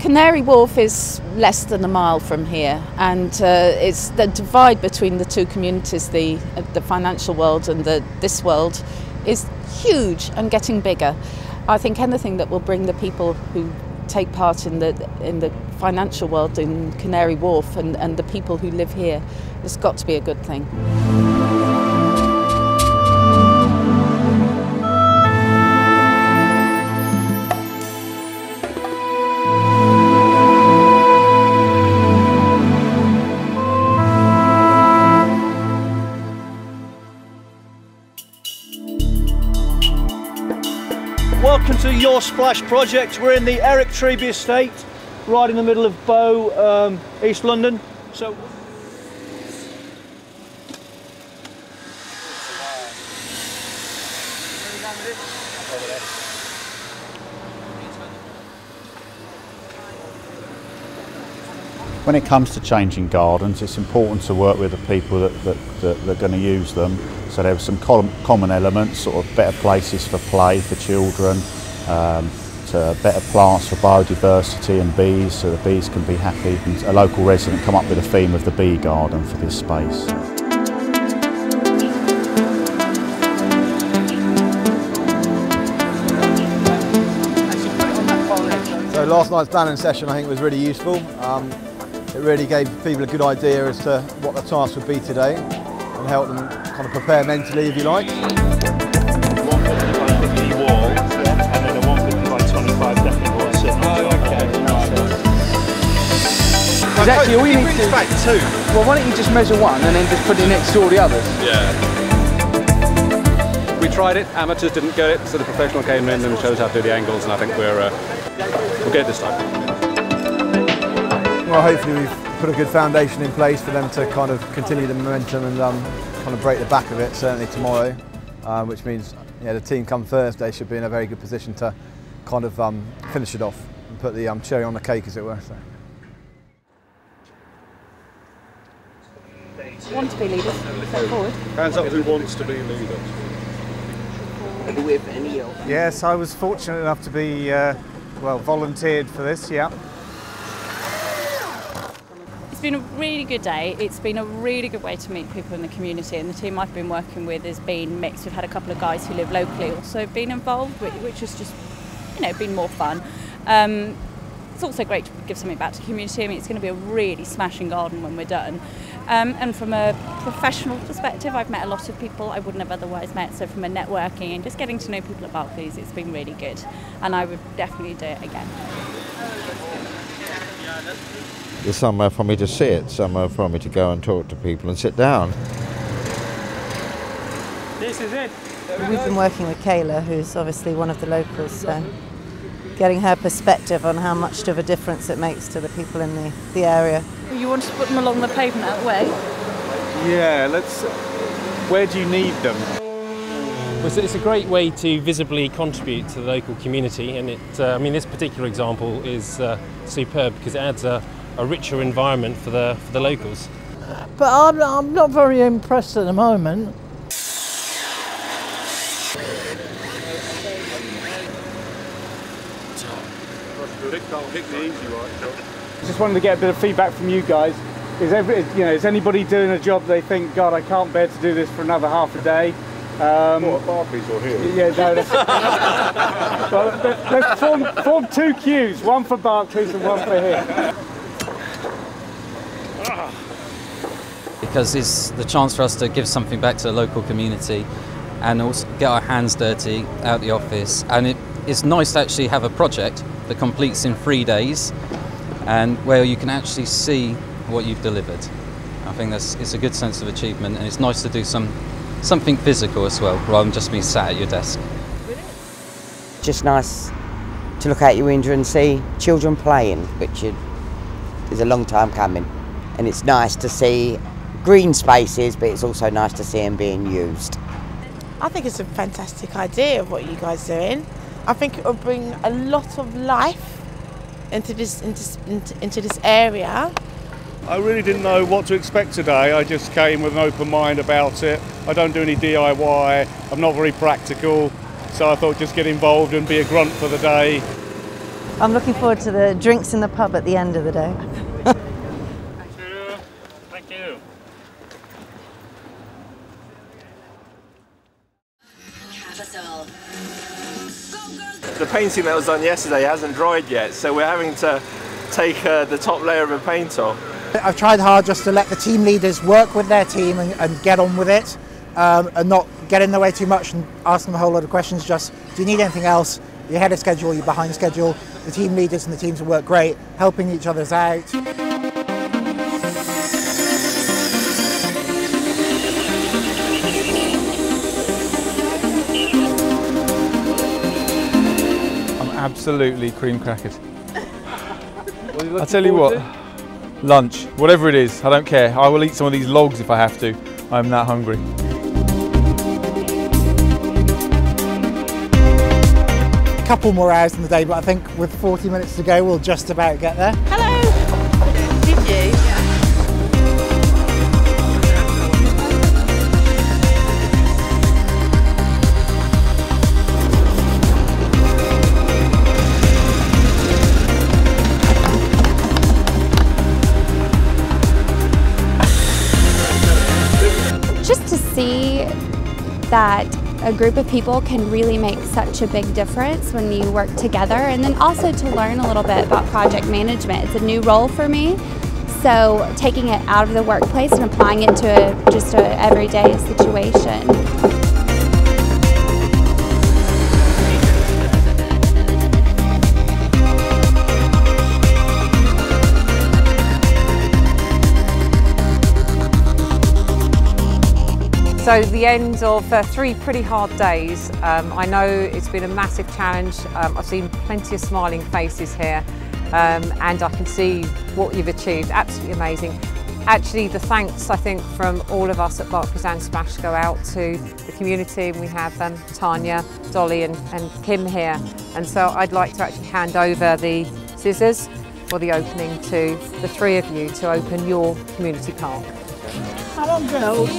Canary Wharf is less than a mile from here, and it's the divide between the two communities, the financial world and this world, is huge and getting bigger. I think anything that will bring the people who take part in the financial world in Canary Wharf and the people who live here has got to be a good thing. Welcome to Your Splash project. We're in the Eric Treby estate, right in the middle of Bow, East London. So when it comes to changing gardens, it's important to work with the people that are going to use them. So there are some common elements, sort of better places for play for children, to better plants for biodiversity and bees, so the bees can be happy. And a local resident come up with a theme of the bee garden for this space. So last night's planning session I think was really useful. It really gave people a good idea as to what the task would be today and help them kind of prepare mentally, if you like. 150 by 50 wall, and then a 150 by 25 decking wall sitting on top. Because actually all you need to do back two. Well, why don't you just measure one and then just put it next to all the others? Yeah. We tried it, amateurs didn't get it, so the professional came in and showed us how to do the angles, and I think we'll get it this time. Well, hopefully we've put a good foundation in place for them to kind of continue the momentum and kind of break the back of it, certainly tomorrow, which means the team come Thursday should be in a very good position to kind of finish it off and put the cherry on the cake, as it were. So. Want to be leaders? Step forward. Hands up who wants to be leaders. Yes, I was fortunate enough to be volunteered for this, yeah. It's been a really good day. It's been a really good way to meet people in the community, and the team I've been working with has been mixed. We've had a couple of guys who live locally also been involved, which has just, been more fun. It's also great to give something back to the community. I mean, it's going to be a really smashing garden when we're done. And from a professional perspective, I've met a lot of people I wouldn't have otherwise met. So from a networking and just getting to know people at Barclays, it's been really good. And I would definitely do it again. There's somewhere for me to sit, somewhere for me to go and talk to people and sit down. This is it. We've been working with Kayla, who's obviously one of the locals, so getting her perspective on how much of a difference it makes to the people in the area. You want to put them along the pavement that way? Yeah, where do you need them? It's a great way to visibly contribute to the local community, and this particular example is superb because it adds a richer environment for the locals. But I'm not very impressed at the moment. Just wanted to get a bit of feedback from you guys. Is anybody doing a job they think, God, I can't bear to do this for another half a day? What, Barclays or here? Yeah, no. Let's form two queues, one for Barclays and one for here. Because it's the chance for us to give something back to the local community and also get our hands dirty out the office. And it's nice to actually have a project that completes in 3 days and where you can actually see what you've delivered. I think it's a good sense of achievement, and it's nice to do something physical as well, rather than just being sat at your desk. Just nice to look out your window and see children playing, which is a long time coming. And it's nice to see green spaces, but it's also nice to see them being used. I think it's a fantastic idea of what you guys are doing. I think it will bring a lot of life into this area. I really didn't know what to expect today. I just came with an open mind about it. I don't do any DIY. I'm not very practical, so I thought just get involved and be a grunt for the day. I'm looking forward to the drinks in the pub at the end of the day. Thank you. The painting that was done yesterday hasn't dried yet, so we're having to take the top layer of the paint off. I've tried hard just to let the team leaders work with their team and get on with it, and not get in the way too much and ask them a whole lot of questions. Just, do you need anything else? You're ahead of schedule, you're behind schedule. The team leaders and the teams will work great, helping each other out. Absolutely cream crackered. I'll tell you what, lunch, whatever it is, I don't care. I will eat some of these logs if I have to. I'm that hungry. A couple more hours in the day, but I think with 40 minutes to go, we'll just about get there. Hello! Did you? Yeah. Just to see that a group of people can really make such a big difference when you work together, and then also to learn a little bit about project management. It's a new role for me, so taking it out of the workplace and applying it to just an everyday situation. So the end of 3 pretty hard days. I know it's been a massive challenge. I've seen plenty of smiling faces here, and I can see what you've achieved. Absolutely amazing. Actually, the thanks, I think, from all of us at Barclays and Splash go out to the community. We have Tanya, Dolly and Kim here. And so I'd like to actually hand over the scissors for the opening to the 3 of you to open your community park. Come on, girls.